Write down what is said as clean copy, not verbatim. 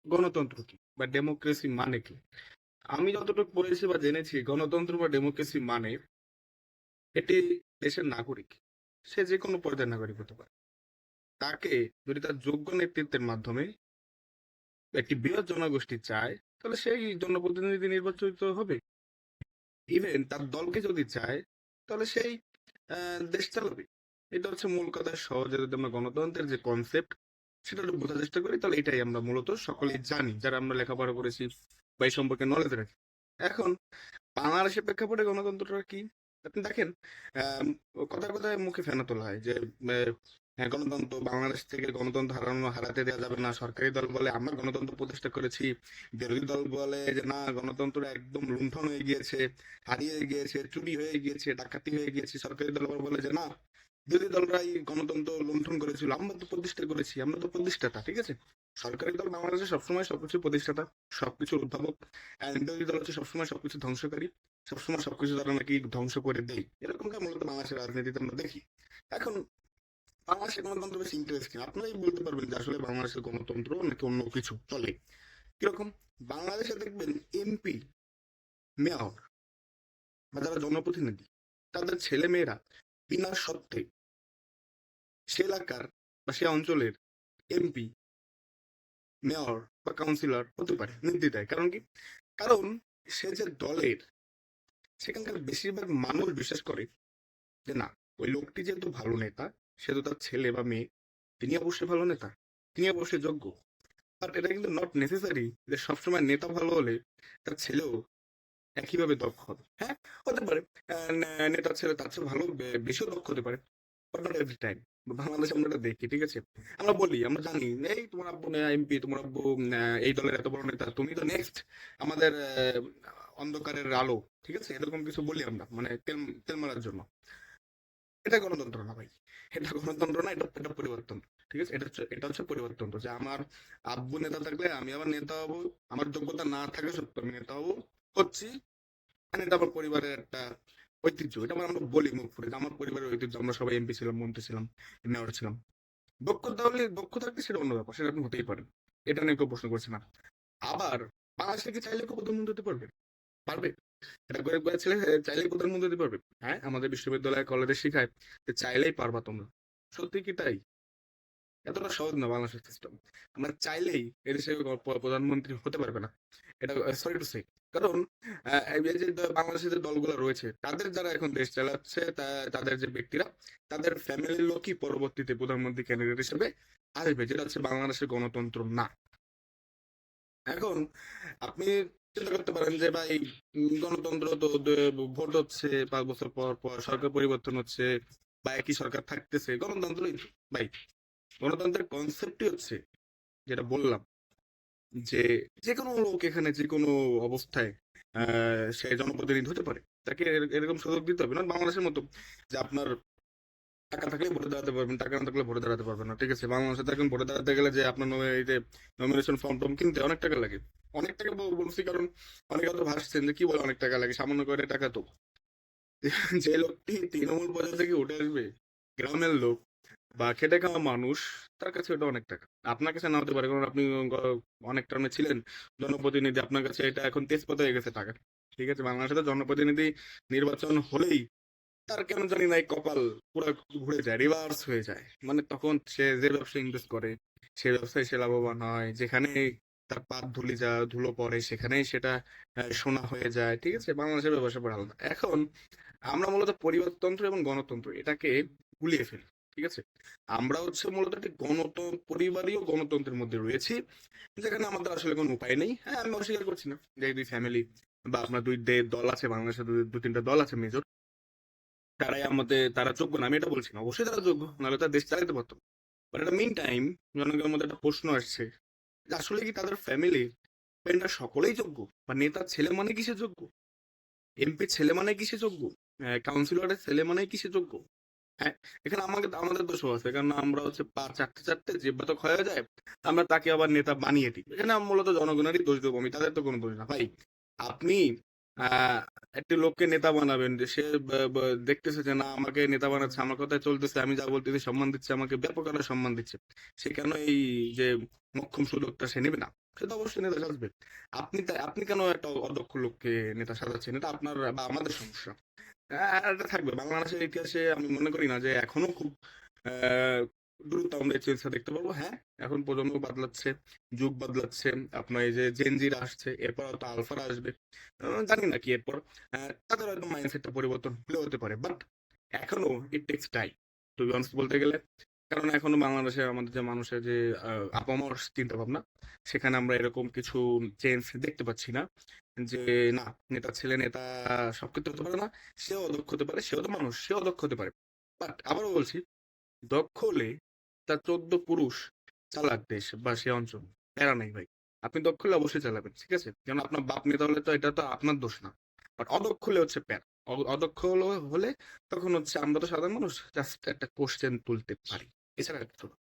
গণতন্ত্র কি বা ডেমোক্রেসি মানে কি? আমি যতটুকু পড়েছি বা জেনেছি গণতন্ত্র বা ডেমোক্রেসি মানে এটি দেশের নাগরিক, সে যে কোনো পর্যায়ের নাগরিক হতে পারে, তাকে যদি তার যোগ্য নেতৃত্বের মাধ্যমে একটি বৃহৎ জনগোষ্ঠী চায়, তাহলে সেই জনপ্রতিনিধি নির্বাচিত হবে। ইভেন তার দলকে যদি চায়, তাহলে সেই দেশ চালাবে। এটা হচ্ছে মূল কথা। সহজে যদি আমরা গণতন্ত্রের যে কনসেপ্ট সেটা একটু বোঝার চেষ্টা করি, তাহলে এটাই আমরা মূলত সকলেই জানি, যারা আমরা লেখাপড়া করেছি বা এই সম্পর্কে নলেজ রাখি। এখন বাংলাদেশের প্রেক্ষাপটে গণতন্ত্রটা কি? আপনি দেখেন, আম কথায়, কথায় মুখে ফেনা তোলা হয় যে, হ্যাঁ, গণতন্ত্র বাংলাদেশ থেকে গণতন্ত্র হারাতে দেওয়া যাবে না। সরকারি দল বলে আমরা গণতন্ত্র প্রতিষ্ঠা করেছি। বিরোধী দল বলে যে না, গণতন্ত্র একদম লুণ্ঠন হয়ে গিয়েছে, হারিয়ে গিয়েছে, চুরি হয়ে গিয়েছে, ডাকাতি হয়ে গিয়েছে। সরকারি দল আবার বলে যে না, বিরোধী দলরাই গণতন্ত্র লুণ্ঠন করেছিল। আমরা তো প্রতিষ্ঠা করেছি, আমরা তো প্রতিষ্ঠাতা। ঠিক আছে? সরকারি দল বাংলাদেশে সবসময় সবকিছুর প্রতিষ্ঠাতা, সবকিছুর উদ্ভাবক। অ্যান্ড বিরোধী দল হচ্ছে সবসময় সবকিছু ধ্বংসকারী। সবসময় সবকিছু তারা নাকি ধ্বংস করে দেয়। এরকমটা মূলত বাংলাদেশের রাজনীতিতে আমরা দেখি। এখন বাংলাদেশের গণতন্ত্র বেশ ইন্টারেস্টিং। আপনারাই বলতে পারবেন যে আসলে বাংলাদেশের গণতন্ত্র নাকি অন্য কিছু চলে। কিরকম? বাংলাদেশে দেখবেন এমপি, মেয়র বা যারা জনপ্রতিনিধি, তাদের ছেলে মেয়েরা বিনা শর্তে সে এলাকার বা সে অঞ্চলের এমপি, মেয়র বা কাউন্সিলর হতে পারে নির্দ্বিধায়। কারণ কি? কারণ সে যে দলের, সেখানকার বেশিরভাগ মানুষ বিশ্বাস করে যে না, ওই লোকটি যেহেতু ভালো নেতা, সেহেতু তার ছেলে বা মেয়ে, তিনি অবশ্যই ভালো নেতা, তিনি অবশ্যই যোগ্য। বাট এটা কিন্তু নট নেসেসারি যে সবসময় নেতা ভালো হলে তার ছেলেও একইভাবে দক্ষ হবে। হ্যাঁ, হতে পারে। নেতার ছেলে তার চেয়ে ভালো, বেশিও দক্ষ হতে পারে, বাট নট এভরি টাইম। বাংলাদেশে আমরা এটা দেখি। ঠিক আছে? আমরা বলি, আমরা জানি, এই তোমার আব্বু এমপি, তোমার আব্বু এই দলের এত বড় নেতা, তুমি তো নেক্সট আমাদের অন্ধকারের আলো। ঠিক আছে? এরকম কিছু বলি আমরা, মানে তেল তেল মারার জন্য। এটা গণতন্ত্র না ভাই। এটা গণতন্ত্র না, এটা এটা পরিবর্তন। ঠিক আছে? এটা হচ্ছে পরিবর্তনটা, যে আমার আব্বু নেতা থাকলে আমি আবার নেতা হবো। আমার যোগ্যতা না থাকা সত্ত্বেও আমি নেতা হবো, হচ্ছি। আর এটা আমার পরিবারের একটা ঐতিহ্য। এটা আমরা বলি মুখ ফুটে যে আমার পরিবারের ঐতিহ্য, আমরা সবাই এমপি ছিলাম, মন্ত্রী ছিলাম, মেয়র ছিলাম। দক্ষ থাকলে সেটা অন্য ব্যাপার, সেটা আপনি হতেই পারেন। এটা নিয়ে কেউ প্রশ্ন করছে না। আবার বাংলাদেশ থেকে চাইলে কেউ প্রধানমন্ত্রী হতে পারবে? পারবে? এটা গরিব ঘরের ছেলে চাইলেই প্রধানমন্ত্রী হতে পারবে? হ্যাঁ, আমাদের বিশ্ববিদ্যালয় কলেজে শিখায় যে চাইলেই পারবা তোমরা। সত্যি কি তাই? এতটা সহজ না বাংলাদেশের সিস্টেম। আমরা চাইলেই এদেশে প্রধানমন্ত্রী হতে পারবে না। এটা সরি টু সে। কারণ এই যে বাংলাদেশের যে দলগুলো রয়েছে, তাদের যারা এখন দেশ চালাচ্ছে, তাদের যে ব্যক্তিরা, তাদের ফ্যামিলির লোকই পরবর্তীতে প্রধানমন্ত্রী ক্যান্ডিডেট হিসেবে আসবে, যেটা হচ্ছে বাংলাদেশের গণতন্ত্র না। এখন আপনি চিন্তা করতে পারেন যে ভাই, গণতন্ত্র তো ভোট হচ্ছে, 5 বছর পর পর সরকার পরিবর্তন হচ্ছে বা একই সরকার থাকতেছে, গণতন্ত্রই তো। ভাই, গণতন্ত্রের কনসেপ্টই হচ্ছে যেটা বললাম, যে যে কোনো লোক এখানে যে কোনো অবস্থায় সে জনপ্রতিনিধি হতে পারে। তাকে এরকম সুযোগ দিতে হবে না বাংলাদেশের মতো, যে আপনার টাকা থাকলে ভোটে দাঁড়াতে পারবেন, টাকা না থাকলে ভোটে দাঁড়াতে পারবেন না। ঠিক আছে? বাংলাদেশে তো এখন ভোটে দাঁড়াতে গেলে যে আপনার এই যে নমিনেশন ফর্ম টর্ম কিনতে অনেক টাকা লাগে। অনেক টাকা বলছি কারণ অনেকে হয়তো ভাসছেন যে কি বলে অনেক টাকা লাগে, সামান্য করে টাকা তো। যে লোকটি তৃণমূল পর্যায়ে থেকে উঠে আসবে, গ্রামের লোক বা খেটে খাওয়া মানুষ, তার কাছে ওটা অনেক টাকা। আপনার কাছে না হতে পারে, কারণ আপনি অনেক টার্মে ছিলেন জনপ্রতিনিধি, আপনার কাছে এটা এখন তেজপাতা হয়ে গেছে টাকা। ঠিক আছে? বাংলাদেশে তো জনপ্রতিনিধি নির্বাচন হলেই তার কেন জানি না এই কপাল পুরো ঘুরে যায়, রিভার্স হয়ে যায়। মানে তখন সে যে ব্যবসায় ইনভেস্ট করে, সে ব্যবসায় সে লাভবান হয়। যেখানে তার পাত ধুলো পড়ে, সেখানেই সেটা সোনা হয়ে যায়। ঠিক আছে? বাংলাদেশের ব্যবসা পড়া আলাদা। এখন আমরা মূলত পরিবারতন্ত্র এবং গণতন্ত্র এটাকে গুলিয়ে ফেলি। ঠিক আছে? আমরা হচ্ছে মূলত একটি পরিবারীয় গণতন্ত্রের মধ্যে রয়েছি, যেখানে আমাদের আসলে কোনো উপায় নেই। হ্যাঁ, আমি অস্বীকার করছি না যে দুই ফ্যামিলি বা আপনার দুই দল আছে বাংলাদেশে, দু তিনটা দল আছে মেজর, তারা যোগ্য না, আমি এটা বলছি না। অবশ্যই তারা যোগ্য, নাহলে তার দেশ চালাতে পারতো। বাট এটা মিন টাইম জনগণের মধ্যে একটা প্রশ্ন আসছে যে আসলে কি তাদের ফ্যামিলি ফ্রেন্ডরা সকলেই যোগ্য? বা নেতার ছেলে মানে কিসে যোগ্য? এমপি ছেলে মানে কিসে যোগ্য? কাউন্সিলরের ছেলে মানে কিসে যোগ্য? হ্যাঁ, এখানে আমাদের দোষও আছে, কারণ আমরা হচ্ছে পা চাটতে চাটতে জিহ্বা তো ক্ষয় হয়ে যায়, আমরা তাকে আবার নেতা বানিয়ে দিই। এখানে মূলত জনগণেরই দোষ দেবো আমি, তাদের তো কোনো দোষ না ভাই। আপনি আহ একটি লোককে নেতা বানাবেন, যে সে দেখতেছে যে না, আমাকে নেতা বানাচ্ছে, আমার কথায় চলতেছে, আমি যা বলতেছি সম্মান দিচ্ছে, আমাকে ব্যাপক আকারে সম্মান দিচ্ছে, সে কেন এই যে মক্ষম সুযোগটা সে নেবে না? সে তো অবশ্যই নেতা সাজবে। আপনি কেন একটা অদক্ষ লোককে নেতা সাজাচ্ছেন? এটা আপনার বা আমাদের সমস্যা। এটা থাকবে বাংলাদেশের ইতিহাসে। আমি মনে করি না যে এখনো খুব আহ, দ্রুত আমরা এই চেঞ্জটা দেখতে পারবো। হ্যাঁ, এখন প্রজন্ম বদলাচ্ছে, যুগ বদলাচ্ছে। আপনার এই যে জেনজিরা আসছে, এরপর হয়তো আলফারা আসবে। জানি না কি এরপর। তাদের হয়তো মাইন্ডসেটটা পরিবর্তন হলেও হতে পারে, বাট এখনো it takes time, to be honest বলতে গেলে। কারণ এখনো বাংলাদেশে আমাদের যে মানুষের যে আপামর চিন্তা ভাবনা, সেখানে আমরা এরকম কিছু চেঞ্জ দেখতে পাচ্ছি না। যে না, নেতা ছেলে নেতা সব ক্ষেত্রে হতে পারে না, সেও অদক্ষ হতে পারে, সেও তো মানুষ, সেও অদক্ষ হতে পারে। বাট আবারও বলছি, দক্ষ হলে তার 14 পুরুষ চালাক দেশ বা সে অঞ্চল, প্যারা নাই ভাই। আপনি দক্ষ হলে অবশ্যই চালাবেন, ঠিক আছে, যেন আপনার বাপ নেতা হলে তো এটা তো আপনার দোষ না। বাট অদক্ষ হলে হচ্ছে প্যারা। অদক্ষ হলে তখন হচ্ছে আমরা তো সাধারণ মানুষ, জাস্ট একটা কোশ্চেন তুলতে পারি, এছাড়া আর কিছু না।